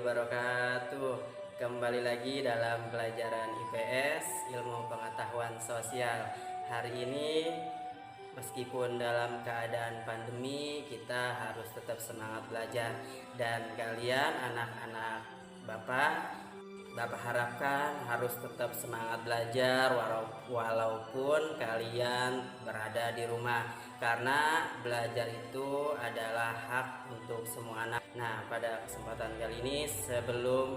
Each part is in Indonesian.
wabarakatuh. Kembali lagi dalam pelajaran IPS, Ilmu Pengetahuan Sosial. Hari ini meskipun dalam keadaan pandemi, kita harus tetap semangat belajar. Dan kalian anak-anak Bapak harapkan harus tetap semangat belajar walaupun kalian berada di rumah, karena belajar itu adalah hak untuk semua anak. Nah, pada kesempatan kali ini sebelum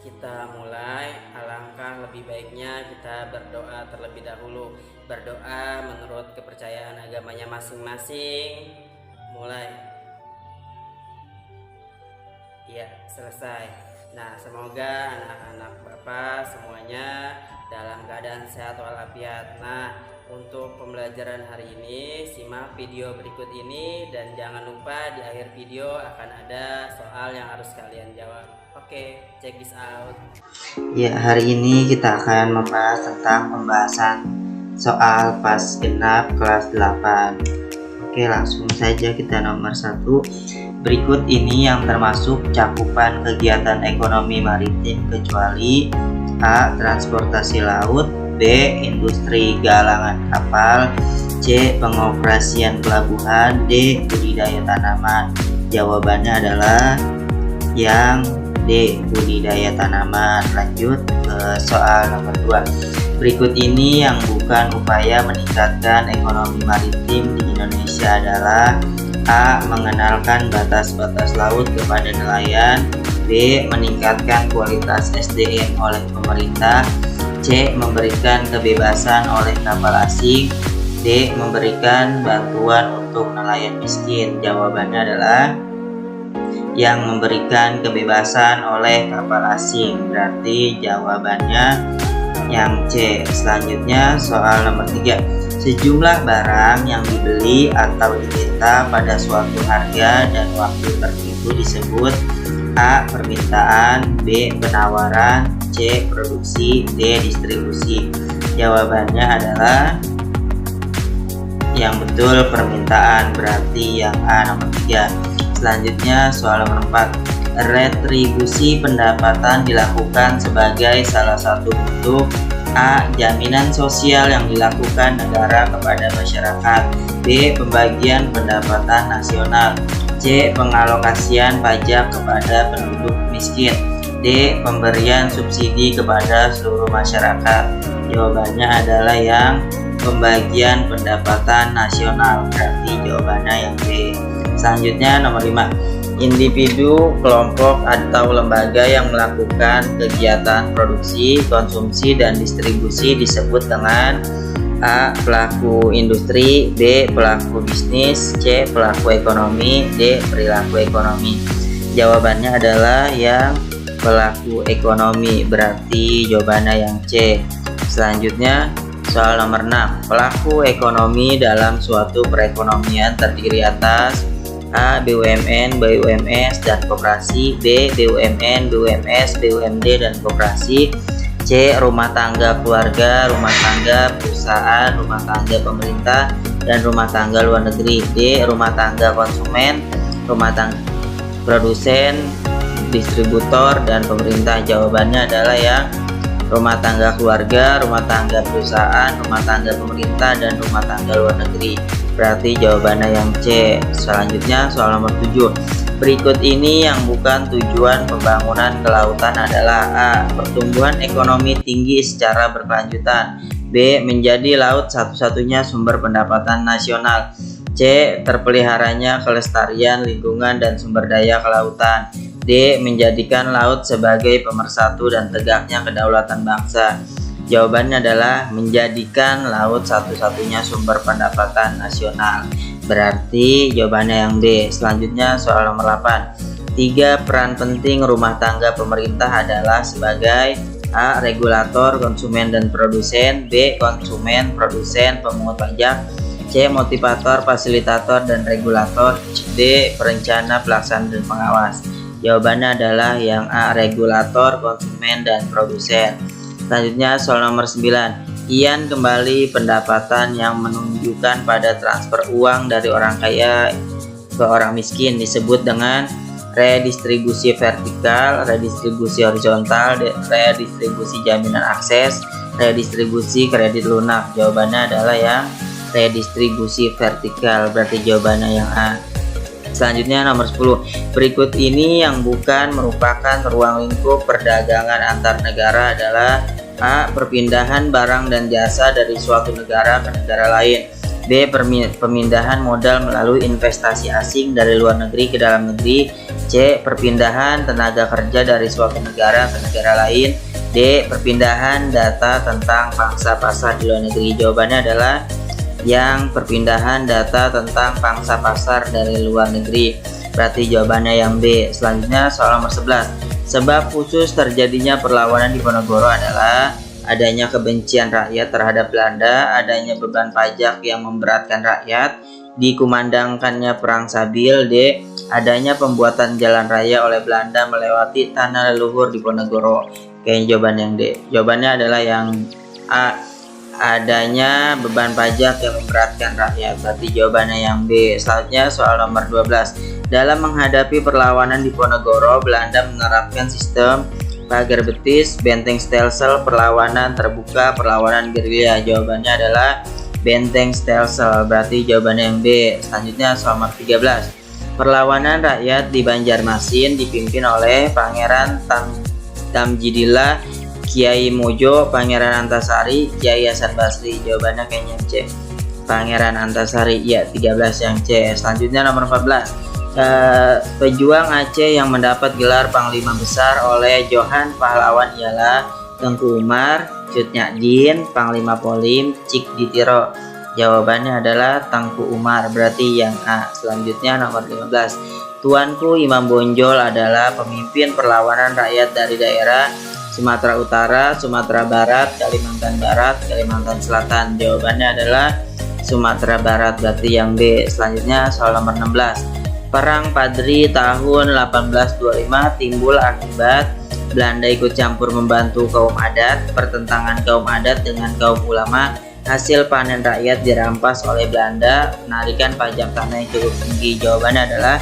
kita mulai, alangkah lebih baiknya kita berdoa terlebih dahulu. Berdoa menurut kepercayaan agamanya masing-masing. Mulai. Ya, selesai. Nah, semoga anak-anak Bapak semuanya dalam keadaan sehat walafiat. Nah, untuk pembelajaran hari ini, simak video berikut ini dan jangan lupa di akhir video akan ada soal yang harus kalian jawab. Oke, check this out. Ya, hari ini kita akan membahas tentang pembahasan soal pas genap kelas 8. Oke, langsung saja kita nomor 1. Berikut ini yang termasuk cakupan kegiatan ekonomi maritim kecuali A. Transportasi laut, B. Industri galangan kapal, C. Pengoperasian pelabuhan, D. Budidaya tanaman. Jawabannya adalah yang D. Budidaya tanaman. Lanjut ke soal nomor 2. Berikut ini yang bukan upaya meningkatkan ekonomi maritim di Indonesia adalah A. Mengenalkan batas-batas laut kepada nelayan, B. Meningkatkan kualitas SDM oleh pemerintah, C. Memberikan kebebasan oleh kapal asing, D. Memberikan bantuan untuk nelayan miskin. Jawabannya adalah yang memberikan kebebasan oleh kapal asing. Berarti jawabannya yang C. Selanjutnya soal nomor 3. Sejumlah barang yang dibeli atau diminta pada suatu harga dan waktu tertentu disebut A. Permintaan, B. Penawaran, C. Produksi, D. Distribusi. Jawabannya adalah yang betul permintaan, berarti yang A nomor 3. Selanjutnya soal nomor 4. Retribusi pendapatan dilakukan sebagai salah satu bentuk A. Jaminan sosial yang dilakukan negara kepada masyarakat, B. Pembagian pendapatan nasional, C. Pengalokasian pajak kepada penduduk miskin, D. Pemberian subsidi kepada seluruh masyarakat. Jawabannya adalah yang pembagian pendapatan nasional, berarti jawabannya yang B. Selanjutnya nomor 5. Individu, kelompok, atau lembaga yang melakukan kegiatan produksi, konsumsi, dan distribusi disebut dengan A. Pelaku industri, B. Pelaku bisnis, C. Pelaku ekonomi, D. Perilaku ekonomi. Jawabannya adalah yang pelaku ekonomi, berarti jawabannya yang C. Selanjutnya soal nomor 6. Pelaku ekonomi dalam suatu perekonomian terdiri atas A. BUMN, BUMS, dan koperasi, B. BUMN, BUMS, BUMD, dan koperasi, C. Rumah tangga keluarga, rumah tangga perusahaan, rumah tangga pemerintah, dan rumah tangga luar negeri, D. Rumah tangga konsumen, rumah tangga produsen, distributor, dan pemerintah. Jawabannya adalah yang rumah tangga keluarga, rumah tangga perusahaan, rumah tangga pemerintah, dan rumah tangga luar negeri. Berarti jawabannya yang C. Selanjutnya soal nomor 7. Berikut ini yang bukan tujuan pembangunan kelautan adalah A. Pertumbuhan ekonomi tinggi secara berkelanjutan, B. Menjadi laut satu-satunya sumber pendapatan nasional, C. Terpeliharanya kelestarian lingkungan dan sumber daya kelautan, D. Menjadikan laut sebagai pemersatu dan tegaknya kedaulatan bangsa. Jawabannya adalah menjadikan laut satu-satunya sumber pendapatan nasional. Berarti jawabannya yang B. Selanjutnya soal nomor 8. 3 peran penting rumah tangga pemerintah adalah sebagai A. Regulator, konsumen, dan produsen, B. Konsumen, produsen, pemungut pajak, C. Motivator, fasilitator, dan regulator, D. Perencana, pelaksana, dan pengawas. Jawabannya adalah yang A. Regulator, konsumen, dan produsen. Selanjutnya soal nomor 9. Ian kembali pendapatan yang menunjukkan pada transfer uang dari orang kaya ke orang miskin disebut dengan redistribusi vertikal, redistribusi horizontal, redistribusi jaminan akses, redistribusi kredit lunak. Jawabannya adalah yang redistribusi vertikal, berarti jawabannya yang A. Selanjutnya nomor 10. Berikut ini yang bukan merupakan ruang lingkup perdagangan antar negara adalah: A. Perpindahan barang dan jasa dari suatu negara ke negara lain. B. Pemindahan modal melalui investasi asing dari luar negeri ke dalam negeri. C. Perpindahan tenaga kerja dari suatu negara ke negara lain. D. Perpindahan data tentang pangsa pasar di luar negeri. Jawabannya adalah yang perpindahan data tentang pangsa pasar dari luar negeri, berarti jawabannya yang B. Selanjutnya soal nomor 11. Sebab khusus terjadinya perlawanan di Ponorogo adalah: adanya kebencian rakyat terhadap Belanda, adanya beban pajak yang memberatkan rakyat, dikumandangkannya perang Sabil. D. Adanya pembuatan jalan raya oleh Belanda melewati tanah leluhur di Ponorogo. Kayaknya jawaban yang D. Jawabannya adalah yang A. Adanya beban pajak yang memberatkan rakyat, berarti jawabannya yang B. Selanjutnya soal nomor 12. Dalam menghadapi perlawanan di Ponorogo, Belanda menerapkan sistem pagar betis, benteng stelsel, perlawanan terbuka, perlawanan gerilya. Jawabannya adalah benteng stelsel, berarti jawabannya yang B. Selanjutnya soal nomor 13. Perlawanan rakyat di Banjarmasin dipimpin oleh Pangeran Tamjidillah, Kiai Mojo, Pangeran Antasari, Kiai Hasan Basri. Jawabannya kayaknya C. Pangeran Antasari, ya 13 yang C. Selanjutnya nomor 14. Pejuang Aceh yang mendapat gelar Panglima Besar oleh Johan Pahlawan ialah Tengku Umar, Cut Nyadin, Panglima Polim, Cik Ditiro. Jawabannya adalah Tengku Umar, berarti yang A. Selanjutnya nomor 15. Tuanku Imam Bonjol adalah pemimpin perlawanan rakyat dari daerah Sumatera Utara, Sumatera Barat, Kalimantan Barat, Kalimantan Selatan. Jawabannya adalah Sumatera Barat, berarti yang B. Selanjutnya soal nomor 16. Perang Padri tahun 1825 timbul akibat Belanda ikut campur membantu kaum adat, pertentangan kaum adat dengan kaum ulama, hasil panen rakyat dirampas oleh Belanda, penarikan pajak tanah yang cukup tinggi. Jawabannya adalah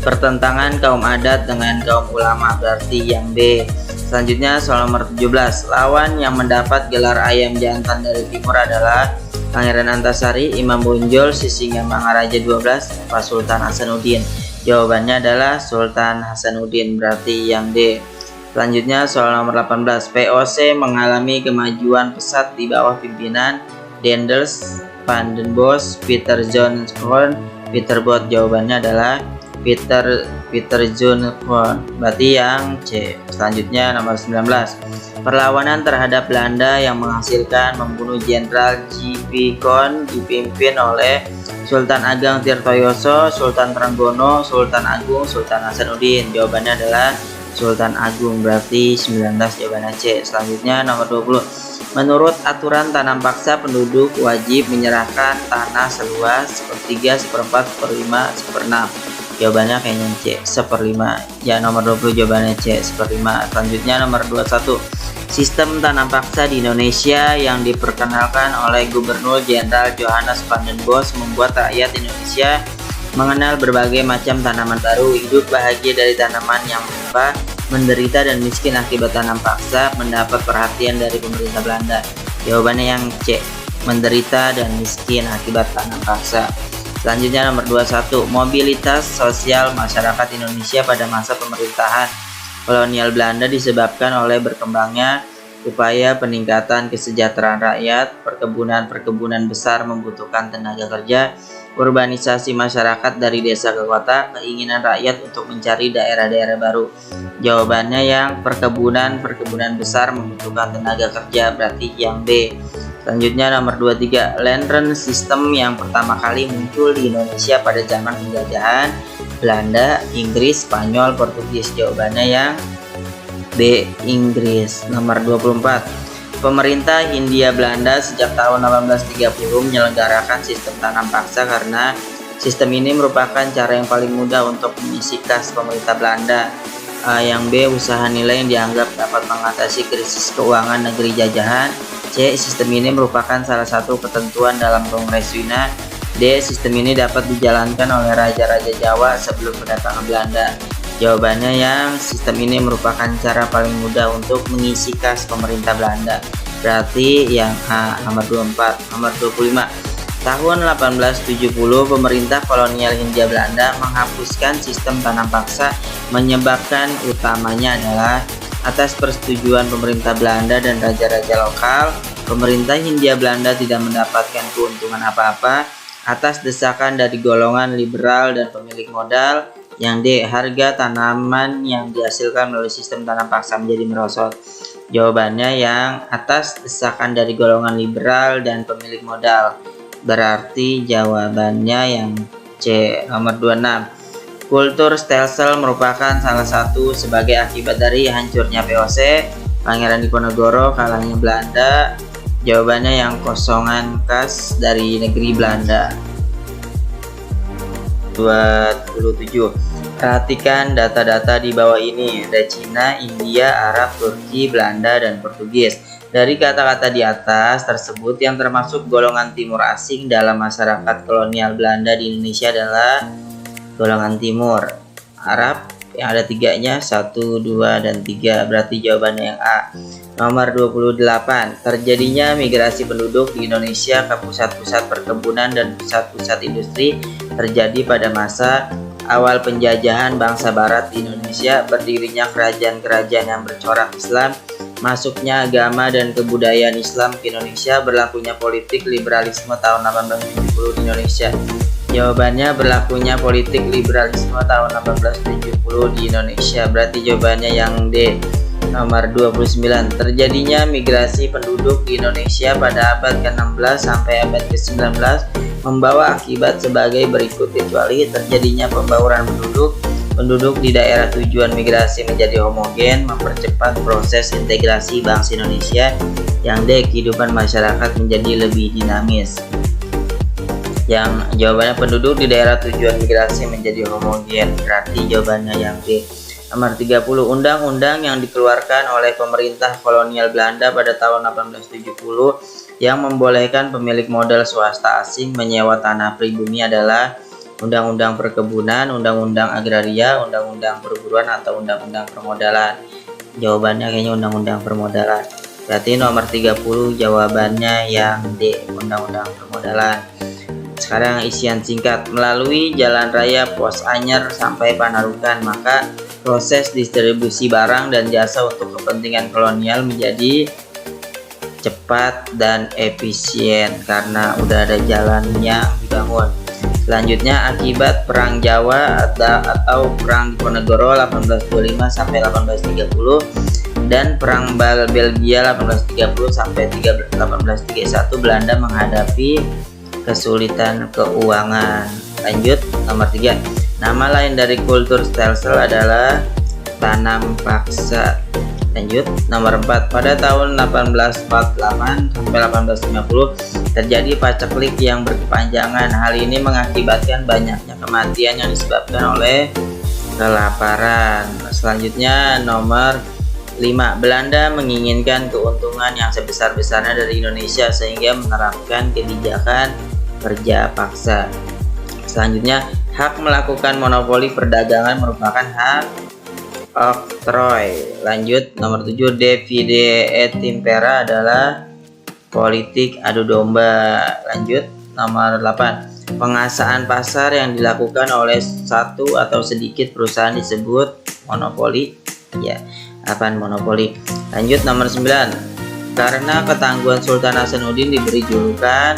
pertentangan kaum adat dengan kaum ulama, berarti yang B. Selanjutnya soal nomor 17. Lawan yang mendapat gelar ayam jantan dari timur adalah Pangeran Antasari, Imam Bonjol, Sisingamangaraja 12, Pak Sultan Hasanuddin. Jawabannya adalah Sultan Hasanuddin, berarti yang D. Selanjutnya soal nomor 18. VOC mengalami kemajuan pesat di bawah pimpinan Daendels, Van den Bosch, Peter John Horn, Peter Bot. Jawabannya adalah Peter John Horn, berarti yang C. Selanjutnya nomor 19. Perlawanan terhadap Belanda yang menghasilkan membunuh Jenderal J.P. Kon dipimpin oleh Sultan Ageng Tirtoyoso, Sultan Trenggono, Sultan Agung, Sultan Hasanuddin. Jawabannya adalah Sultan Agung, berarti 19, jawabannya C. Selanjutnya nomor 20. Menurut aturan tanam paksa, penduduk wajib menyerahkan tanah seluas 1/3, 1/4, 1/5, 1/6. Jawabannya kayaknya C, 1/5. Ya, nomor 20 jawabannya C, 1/5. Selanjutnya nomor 21. Sistem tanam paksa di Indonesia yang diperkenalkan oleh Gubernur Jenderal Johannes Van den Bosch membuat rakyat Indonesia mengenal berbagai macam tanaman baru, hidup bahagia dari tanaman yang menimpa, menderita dan miskin akibat tanam paksa, mendapat perhatian dari pemerintah Belanda. Jawabannya yang C, menderita dan miskin akibat tanam paksa. Selanjutnya nomor 21. Mobilitas sosial masyarakat Indonesia pada masa pemerintahan kolonial Belanda disebabkan oleh berkembangnya upaya peningkatan kesejahteraan rakyat, perkebunan besar membutuhkan tenaga kerja, urbanisasi masyarakat dari desa ke kota, keinginan rakyat untuk mencari daerah-daerah baru. Jawabannya yang perkebunan besar membutuhkan tenaga kerja, berarti yang B. Selanjutnya nomor 23. Lantern System yang pertama kali muncul di Indonesia pada zaman penjajahan Belanda, Inggris, Spanyol, Portugis. Jawabannya yang B, Inggris. Nomor 24. Pemerintah Hindia Belanda sejak tahun 1830 menyelenggarakan sistem tanam paksa karena sistem ini merupakan cara yang paling mudah untuk mengisi kas pemerintah Belanda. Yang B, usaha nilai yang dianggap dapat mengatasi krisis keuangan negeri jajahan. C, sistem ini merupakan salah satu ketentuan dalam Kongres Wina D. Sistem ini dapat dijalankan oleh raja-raja Jawa sebelum kedatangan Belanda. Jawabannya yang sistem ini merupakan cara paling mudah untuk mengisi kas pemerintah Belanda. Berarti yang A, nomor 24. Nomor 25. Tahun 1870, pemerintah kolonial Hindia Belanda menghapuskan sistem tanam paksa, menyebabkan utamanya adalah atas persetujuan pemerintah Belanda dan raja-raja lokal, pemerintah Hindia Belanda tidak mendapatkan keuntungan apa-apa atas desakan dari golongan liberal dan pemilik modal. Yang D, harga tanaman yang dihasilkan melalui sistem tanam paksa menjadi merosot. Jawabannya yang atas desakan dari golongan liberal dan pemilik modal. Berarti jawabannya yang C, nomor 26. Kultur stelsel merupakan salah satu sebagai akibat dari hancurnya VOC, Pangeran Diponegoro kalahnya Belanda. Jawabannya yang kosongan kas dari negeri Belanda. 27. Perhatikan data-data di bawah ini. Ada Cina, India, Arab, Turki, Belanda, dan Portugis. Dari kata-kata di atas tersebut yang termasuk golongan timur asing dalam masyarakat kolonial Belanda di Indonesia adalah golongan timur. Arab yang ada 3-nya, 1, 2, dan 3. Berarti jawabannya yang A. Nomor 28. Terjadinya migrasi penduduk di Indonesia ke pusat-pusat perkebunan dan pusat-pusat industri terjadi pada masa awal penjajahan bangsa barat di Indonesia, berdirinya kerajaan-kerajaan yang bercorak Islam, masuknya agama dan kebudayaan Islam ke Indonesia, berlakunya politik liberalisme tahun 1870 di Indonesia. Jawabannya berlakunya politik liberalisme tahun 1870 di Indonesia. Berarti jawabannya yang D, nomor 29. Terjadinya migrasi penduduk di Indonesia pada abad ke-16 sampai abad ke-19 membawa akibat sebagai berikut, kecuali terjadinya pembauran penduduk di daerah tujuan migrasi menjadi homogen, mempercepat proses integrasi bangsa Indonesia. Yang D, kehidupan masyarakat menjadi lebih dinamis. Yang jawabannya penduduk di daerah tujuan migrasi menjadi homogen. Berarti jawabannya yang D. Nomor 30. Undang-undang yang dikeluarkan oleh pemerintah kolonial Belanda pada tahun 1870 yang membolehkan pemilik modal swasta asing menyewa tanah pribumi adalah Undang-Undang Perkebunan, Undang-Undang Agraria, Undang-Undang Perburuan, atau Undang-Undang Permodalan. Jawabannya kayaknya Undang-Undang Permodalan. Berarti nomor 30 jawabannya yang D, Undang-Undang Permodalan. Sekarang isian singkat. Melalui jalan raya Pos Anyer sampai Panarukan, maka proses distribusi barang dan jasa untuk kepentingan kolonial menjadi cepat dan efisien karena udah ada jalan yang dibangun. Selanjutnya, akibat Perang Jawa atau Perang Diponegoro 1825 sampai 1830 dan Perang Belgia 1830 sampai 1831, Belanda menghadapi kesulitan keuangan. Lanjut, nomor 3. Nama lain dari kultur stelsel adalah tanam paksa. Lanjut, nomor 4. Pada tahun 1848 sampai 1850 terjadi paceklik yang berkepanjangan. Hal ini mengakibatkan banyaknya kematian yang disebabkan oleh kelaparan. Selanjutnya, nomor 5. Belanda menginginkan keuntungan yang sebesar-besarnya dari Indonesia sehingga menerapkan kebijakan kerja paksa. Selanjutnya, hak melakukan monopoli perdagangan merupakan hak oktroy. Lanjut, nomor 7. Divide et impera adalah politik adu domba. Lanjut, nomor 8. Penguasaan pasar yang dilakukan oleh satu atau sedikit perusahaan disebut monopoli. Ya, apaan monopoli? Lanjut, nomor 9. Karena ketangguhan Sultan Hasanuddin diberi julukan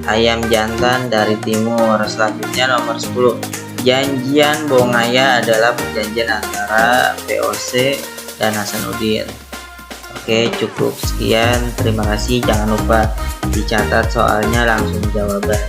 ayam jantan dari timur. Selanjutnya, nomor 10. Janjian Bongaya adalah perjanjian antara VOC dan Hasanuddin. Oke, cukup sekian. Terima kasih. Jangan lupa dicatat soalnya langsung jawaban.